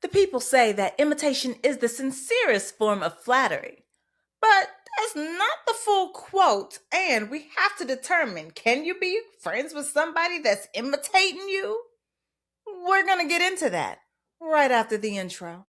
The people say that imitation is the sincerest form of flattery. But that's not the full quote, and we have to determine, can you be friends with somebody that's imitating you? We're going to get into that right after the intro.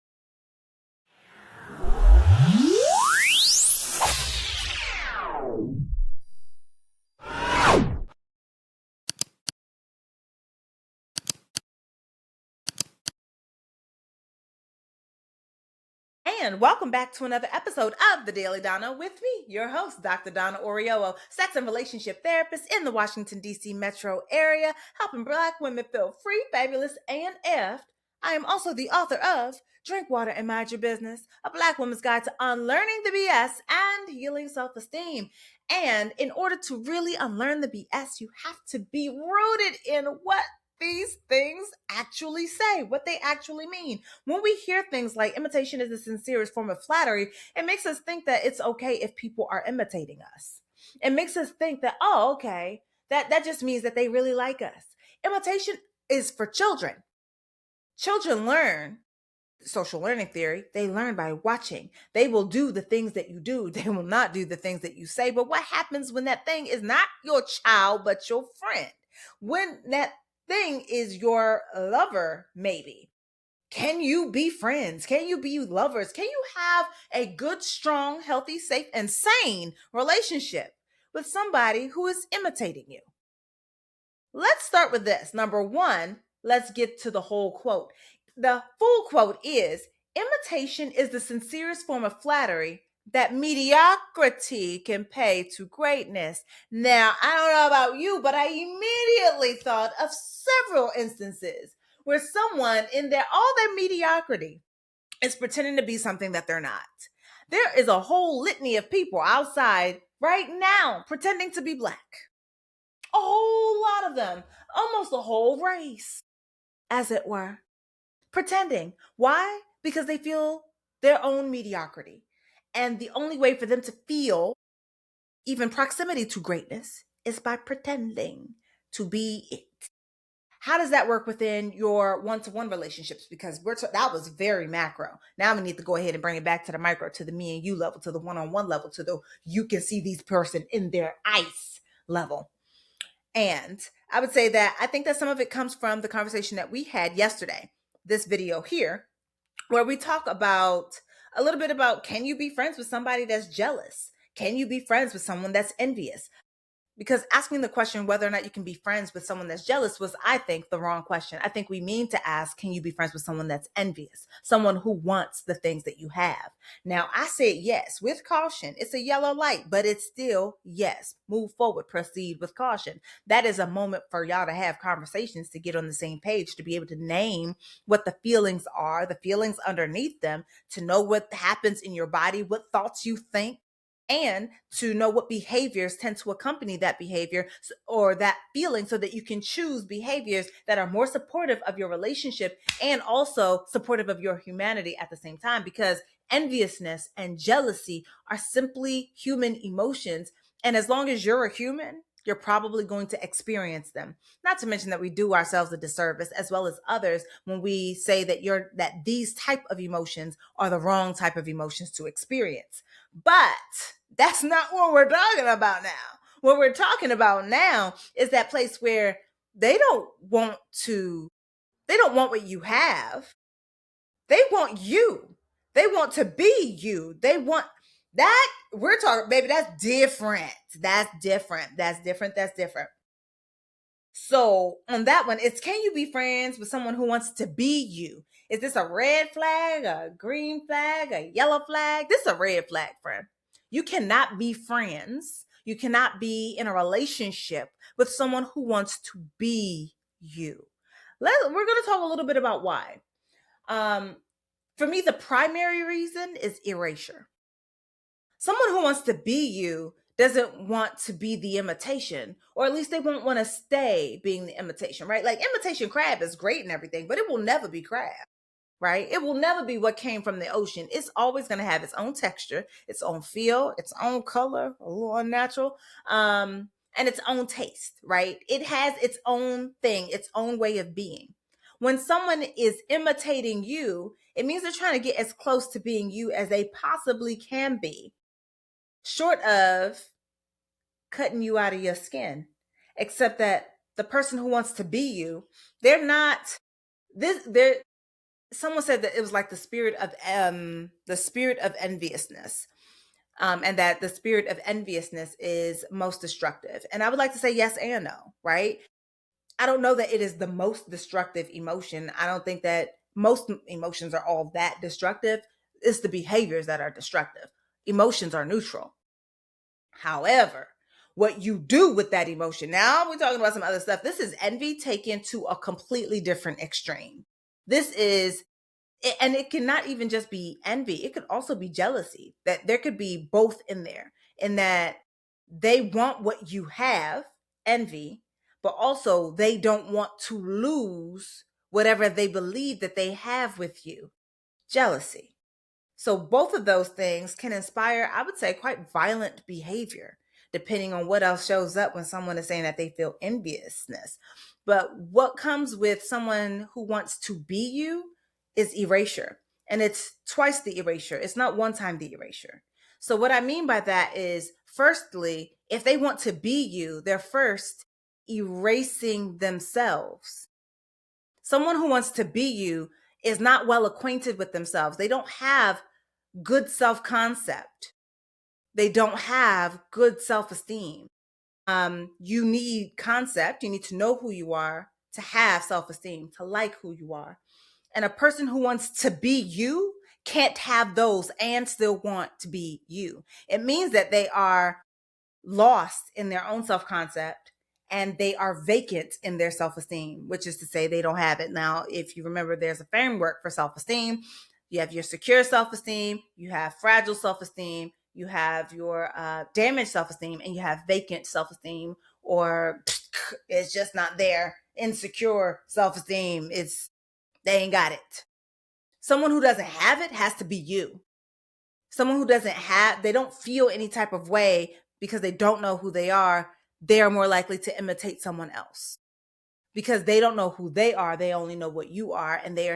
And welcome back to another episode of the Daily Donna with me, your host, Dr. Donna Oriowo, sex and relationship therapist in the Washington, D.C. metro area, helping Black women feel free, fabulous, and effed. I am also the author of Drink Water and Mind Your Business, a Black woman's guide to unlearning the BS and healing self-esteem. And in order to really unlearn the BS, you have to be rooted in what these things actually say, what they actually mean. When we hear things like imitation is the sincerest form of flattery, it makes us think that it's okay if people are imitating us. It makes us think that, oh, okay, that just means that they really like us. Imitation is for children. Children learn social learning theory. They learn by watching. They will do the things that you do. They will not do the things that you say. But what happens when that thing is not your child, but your friend? When that thing is your lover, maybe. Can you be friends? Can you be lovers? Can you have a good, strong, healthy, safe, and sane relationship with somebody who is imitating you? Let's start with this. Number one, let's get to the whole quote. The full quote is, imitation is the sincerest form of flattery that mediocrity can pay to greatness. Now, I don't know about you, but I immediately thought of several instances where someone in all their mediocrity is pretending to be something that they're not. There is a whole litany of people outside right now pretending to be Black. A whole lot of them, almost a whole race, as it were, pretending. Why? Because they feel their own mediocrity. And the only way for them to feel even proximity to greatness is by pretending to be it. How does that work within your one-to-one relationships? Because that was very macro. Now we need to go ahead and bring it back to the micro, to the me and you level, to the one-on-one level, to the you can see these person in their ice level. And I would say that I think that some of it comes from the conversation that we had yesterday, this video here, where we talk about a little bit about, can you be friends with somebody that's jealous? Can you be friends with someone that's envious? Because asking the question whether or not you can be friends with someone that's jealous was, I think, the wrong question. I think we mean to ask, can you be friends with someone that's envious? Someone who wants the things that you have. Now, I said yes, with caution. It's a yellow light, but it's still yes. Move forward, proceed with caution. That is a moment for y'all to have conversations, to get on the same page, to be able to name what the feelings are, the feelings underneath them, to know what happens in your body, what thoughts you think, and to know what behaviors tend to accompany that behavior or that feeling, so that you can choose behaviors that are more supportive of your relationship and also supportive of your humanity at the same time. Because enviousness and jealousy are simply human emotions. And as long as you're a human, you're probably going to experience them. Not to mention that we do ourselves a disservice, as well as others, when we say that these type of emotions are the wrong type of emotions to experience. But that's not what we're talking about now. What we're talking about now is that place where they don't want what you have. They want you. They want to be you. They want that. We're talking, baby, that's different. That's different. That's different. That's different. So on that one, it's, can you be friends with someone who wants to be you? Is this a red flag, a green flag, a yellow flag? This is a red flag, friend. You cannot be friends. You cannot be in a relationship with someone who wants to be you. We're going to talk a little bit about why. For me, the primary reason is erasure. Someone who wants to be you doesn't want to be the imitation, or at least they won't want to stay being the imitation, right? Like, imitation crab is great and everything, but it will never be crab, right? It will never be what came from the ocean. It's always going to have its own texture, its own feel, its own color, a little unnatural, and its own taste, right? It has its own thing, its own way of being. when someone is imitating you, it means they're trying to get as close to being you as they possibly can be, short of cutting you out of your skin. Except that the person who wants to be you, they're not this they're someone said that it was like the spirit of enviousness. And that the spirit of enviousness is most destructive. And I would like to say yes and no, right? I don't know that it is the most destructive emotion. I don't think that most emotions are all that destructive. It's the behaviors that are destructive. Emotions are neutral. However, what you do with that emotion, now we're talking about some other stuff. This is envy taken to a completely different extreme. This is, and it cannot even just be envy, it could also be jealousy. That there could be both in there, in that they want what you have, envy, but also they don't want to lose whatever they believe that they have with you, jealousy. So both of those things can inspire, I would say, quite violent behavior, depending on what else shows up when someone is saying that they feel enviousness. But what comes with someone who wants to be you is erasure. And it's twice the erasure. It's not one time the erasure. So what I mean by that is, firstly, if they want to be you, they're first erasing themselves. Someone who wants to be you is not well acquainted with themselves. They don't have good self-concept. They don't have good self-esteem. You need concept. You need to know who you are to have self-esteem, to like who you are. And a person who wants to be you can't have those and still want to be you. It means that they are lost in their own self-concept and they are vacant in their self-esteem, which is to say they don't have it. Now, if you remember, there's a framework for self-esteem. You have your secure self-esteem, you have fragile self-esteem, you have your damaged self-esteem, and you have vacant self-esteem, or it's just not there. Insecure self-esteem, they ain't got it. Someone who doesn't have it has to be you. Someone who they don't feel any type of way because they don't know who they are, they are more likely to imitate someone else. Because they don't know who they are, they only know what you are, and they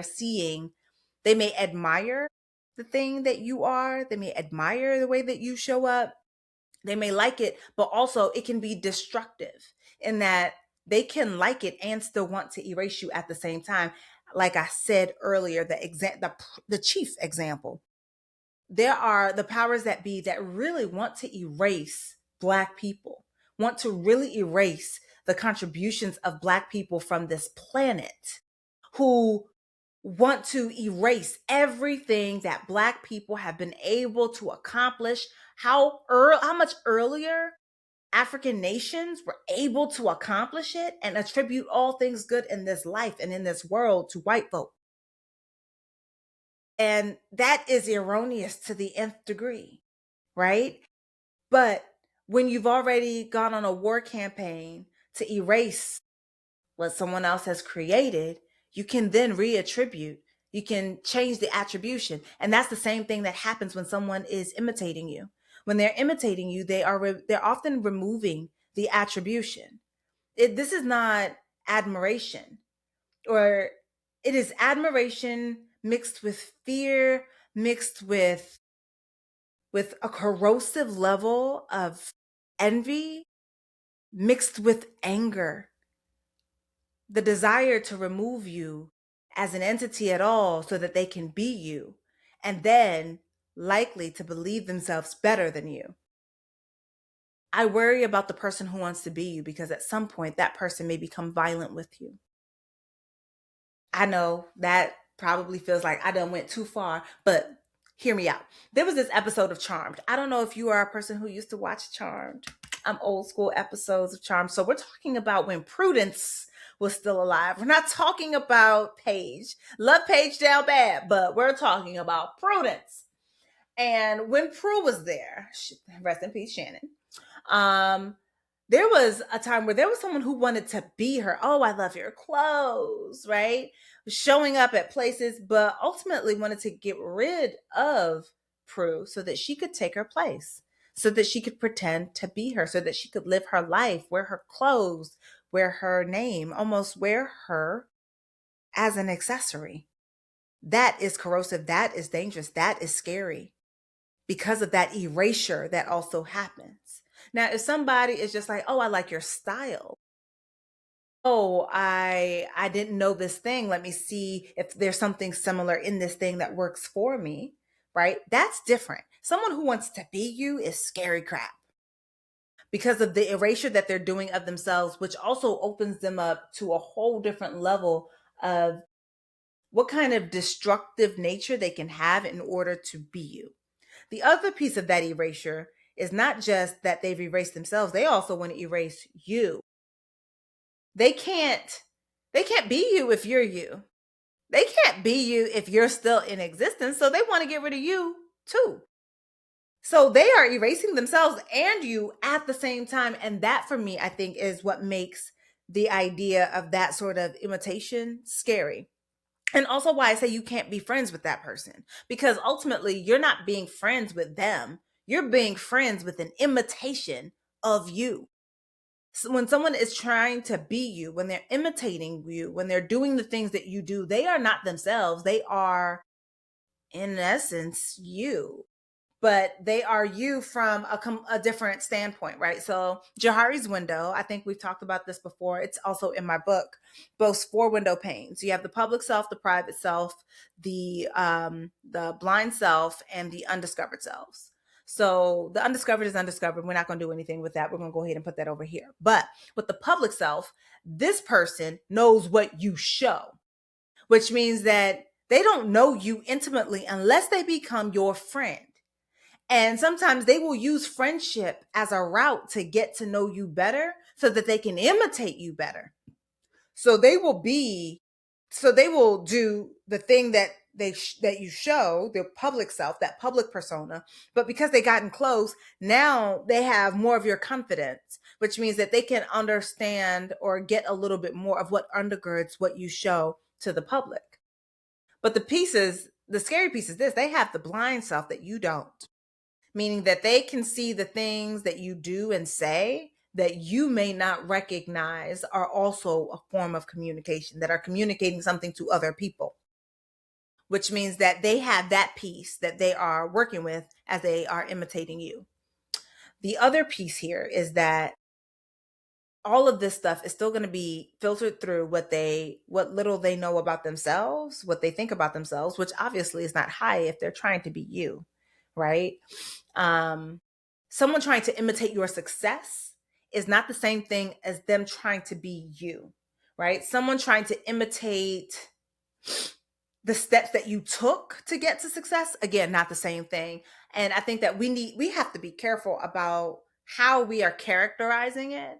may admire the thing that you are, they may admire the way that you show up, they may like it, but also it can be destructive in that they can like it and still want to erase you at the same time. Like I said earlier, the chief example, there are the powers that be that really want to erase Black people, want to really erase the contributions of Black people from this planet, who want to erase everything that Black people have been able to accomplish, how much earlier African nations were able to accomplish it, and attribute all things good in this life and in this world to white folk. And that is erroneous to the nth degree, right? But when you've already gone on a war campaign to erase what someone else has created, you can then reattribute. You can change the attribution. And that's the same thing that happens when someone is imitating you. When they're imitating you, they're often removing the attribution. This is not admiration, or it is admiration mixed with fear, mixed with a corrosive level of envy, mixed with anger, the desire to remove you as an entity at all so that they can be you, and then likely to believe themselves better than you. I worry about the person who wants to be you, because at some point that person may become violent with you. I know that probably feels like I done went too far, but hear me out. There was this episode of Charmed. I don't know if you are a person who used to watch Charmed. I'm old school episodes of Charmed. So we're talking about when Prudence was still alive. We're not talking about Paige. Love Paige down bad, but we're talking about Prudence. And when Prue was there, rest in peace, Shannon. There was a time where there was someone who wanted to be her. Oh, I love your clothes, right? Showing up at places, but ultimately wanted to get rid of Prue so that she could take her place, so that she could pretend to be her, so that she could live her life, wear her clothes, wear her name, almost wear her as an accessory. That is corrosive. That is dangerous. That is scary because of that erasure that also happens. Now, if somebody is just like, oh, I like your style. Oh, I didn't know this thing. Let me see if there's something similar in this thing that works for me, right? That's different. Someone who wants to be you is scary crap because of the erasure that they're doing of themselves, which also opens them up to a whole different level of what kind of destructive nature they can have in order to be you. The other piece of that erasure is not just that they've erased themselves, they also want to erase you. They can't they can't be you if you're you. They can't be you if you're still in existence, so they want to get rid of you too. So they are erasing themselves and you at the same time, and that for me I think is what makes the idea of that sort of imitation scary. And also why I say you can't be friends with that person, because ultimately you're not being friends with them. You're being friends with an imitation of you. So when someone is trying to be you, when they're imitating you, when they're doing the things that you do, they are not themselves. They are, in essence, you, but they are you from a different standpoint, right? So Johari's window, I think we've talked about this before. It's also in my book, boasts four window panes. You have the public self, the private self, the blind self, and the undiscovered selves. So the undiscovered is undiscovered. We're not going to do anything with that. We're going to go ahead and put that over here. But with the public self, this person knows what you show, which means that they don't know you intimately unless they become your friend. And sometimes they will use friendship as a route to get to know you better so that they can imitate you better. So they will be, so they will do the thing that that you show, their public self, that public persona. But because they gotten close, now they have more of your confidence, which means that they can understand or get a little bit more of what undergirds what you show to the public. But the scary piece is this: they have the blind self that you don't, meaning that they can see the things that you do and say that you may not recognize are also a form of communication, that are communicating something to other people, which means that they have that piece that they are working with as they are imitating you. The other piece here is that all of this stuff is still going to be filtered through what little they know about themselves, what they think about themselves, which obviously is not high if they're trying to be you, right? um Someone trying to imitate your success is not the same thing as them trying to be you, right? Someone trying to imitate the steps that you took to get to success, again, not the same thing. And I think that we have to be careful about how we are characterizing it,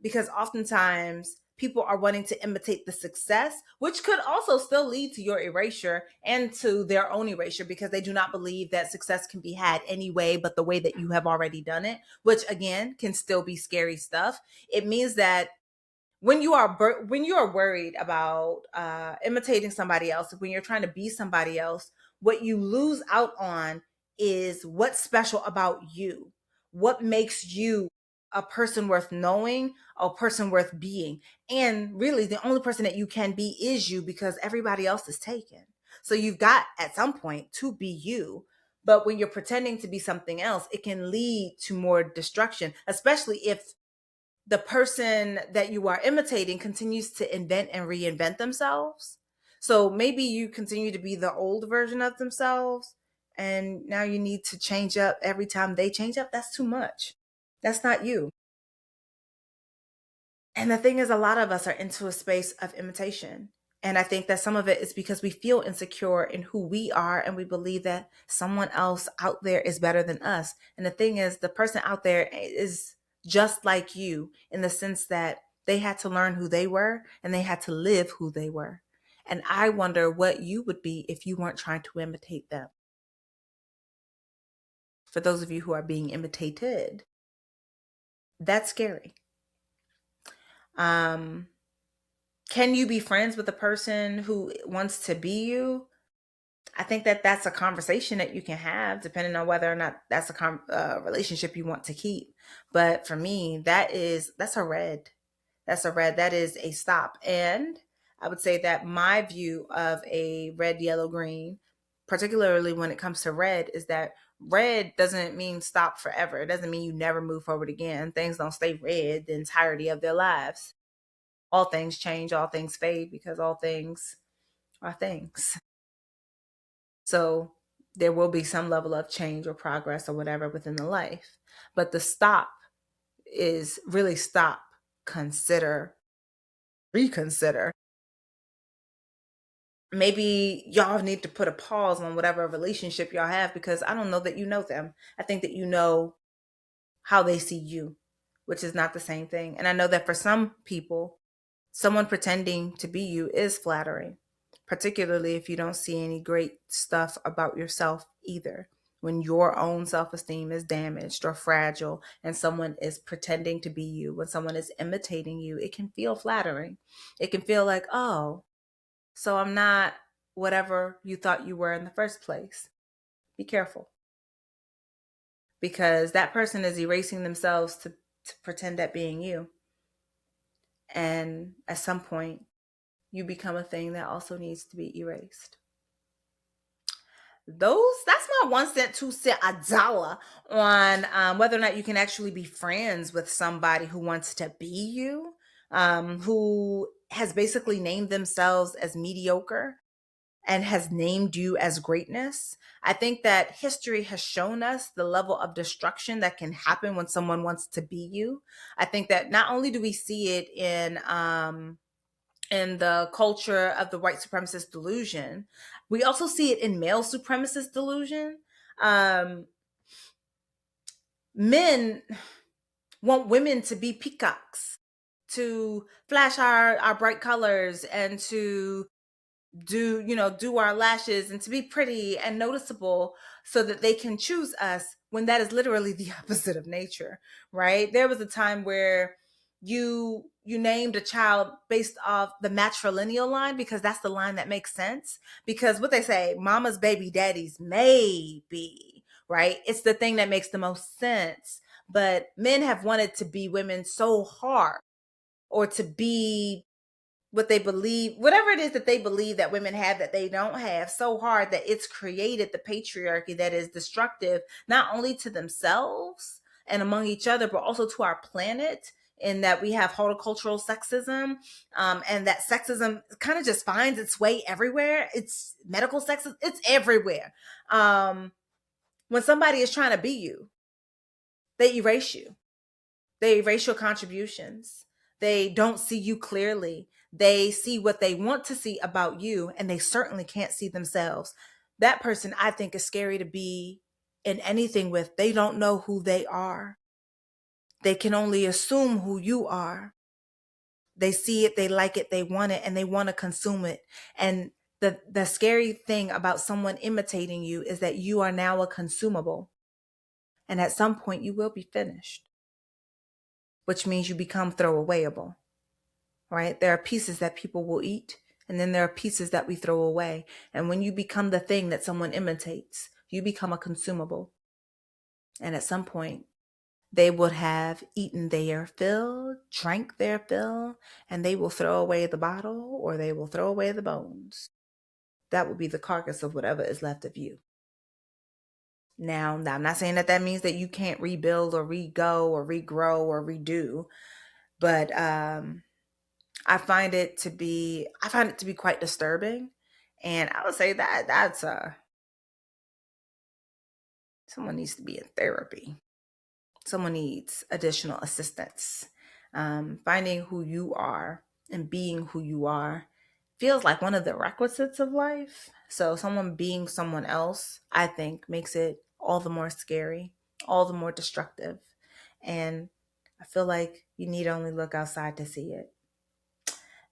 because oftentimes people are wanting to imitate the success, which could also still lead to your erasure and to their own erasure, because they do not believe that success can be had any way but the way that you have already done it, which again can still be scary stuff. It means that when you are worried about imitating somebody else, when you're trying to be somebody else, what you lose out on is what's special about you, what makes you a person worth knowing, a person worth being. And really the only person that you can be is you, because everybody else is taken. So you've got at some point to be you. But when you're pretending to be something else, it can lead to more destruction, especially if the person that you are imitating continues to invent and reinvent themselves. So maybe you continue to be the old version of themselves, and now you need to change up every time they change up. That's too much. That's not you. And the thing is, a lot of us are into a space of imitation. And I think that some of it is because we feel insecure in who we are and we believe that someone else out there is better than us. And the thing is, the person out there is just like you in the sense that they had to learn who they were and they had to live who they were. And I wonder what you would be if you weren't trying to imitate them. For those of you who are being imitated, that's scary. Um, can you be friends with a person who wants to be you? I think that that's a conversation that you can have, depending on whether or not that's a relationship you want to keep. But for me, that's a red. That's a red. That is a stop. And I would say that my view of a red, yellow, green, particularly when it comes to red, is that red doesn't mean stop forever. It doesn't mean you never move forward again. Things don't stay red the entirety of their lives. All things change, all things fade, because all things are things. So there will be some level of change or progress or whatever within the life. But the stop is really stop, consider, reconsider. Maybe y'all need to put a pause on whatever relationship y'all have, because I don't know that you know them. I think that you know how they see you, which is not the same thing. And I know that for some people, someone pretending to be you is flattering, particularly if you don't see any great stuff about yourself either. When your own self esteem is damaged or fragile and someone is pretending to be you, when someone is imitating you, it can feel flattering. It can feel like, oh, so I'm not whatever you thought you were in the first place. Be careful, because that person is erasing themselves to pretend at being you. And at some point, you become a thing that also needs to be erased. That's my 1 cent, 2 cent, a dollar on whether or not you can actually be friends with somebody who wants to be you, who has basically named themselves as mediocre and has named you as greatness. I think that history has shown us the level of destruction that can happen when someone wants to be you. I think that not only do we see it in the culture of the white supremacist delusion, we also see it in male supremacist delusion. Um, Men want women to be peacocks, to flash our bright colors, and to do our lashes, and to be pretty and noticeable so that they can choose us, when that is literally the opposite of nature. Right? There was a time where you named a child based off the matrilineal line, because that's the line that makes sense, because what they say, mama's baby daddy's maybe, right? It's the thing that makes the most sense. But men have wanted to be women so hard, or to be what they believe, whatever it is that they believe that women have that they don't have, so hard that it's created the patriarchy that is destructive, not only to themselves and among each other, but also to our planet. In that we have horticultural sexism, and that sexism kind of just finds its way everywhere. It's medical sexism, it's everywhere. When somebody is trying to be you, they erase you. They erase your contributions. They don't see you clearly. They see what they want to see about you, and they certainly can't see themselves. That person, I think, is scary to be in anything with. They don't know who they are. They can only assume who you are. They see it, they like it, they want it, and they want to consume it. And the scary thing about someone imitating you is that you are now a consumable. And at some point, you will be finished, which means you become throwawayable. Right? There are pieces that people will eat, and then there are pieces that we throw away. And when you become the thing that someone imitates, you become a consumable. And at some point, they would have eaten their fill, drank their fill, and they will throw away the bottle, or they will throw away the bones. That will be the carcass of whatever is left of you. Now, I'm not saying that that means that you can't rebuild or re-go or regrow or redo, but I find it to be quite disturbing, and I would say that that's someone needs to be in therapy. Someone needs additional assistance. Finding who you are and being who you are feels like one of the requisites of life. So someone being someone else, I think, makes it all the more scary, all the more destructive, and I feel like you need only look outside to see it.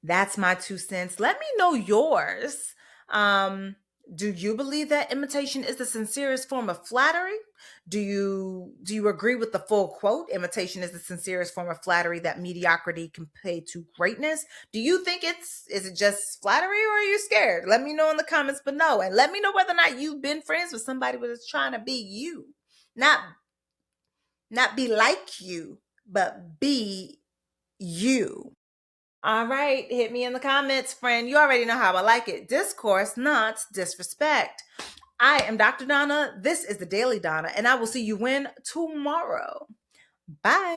That's my 2 cents. Let me know yours. Um, do you believe that imitation is the sincerest form of flattery? Do you agree with the full quote? Imitation is the sincerest form of flattery that mediocrity can pay to greatness. Do you think is it just flattery, or are you scared? Let me know in the comments below, and let me know whether or not you've been friends with somebody who is trying to be you, not not be like you, but be you. All right, hit me in the comments, friend. You already know how I like it. Discourse, not disrespect. I am Dr. Donna. This is the Daily Donna, and I will see you when tomorrow. Bye.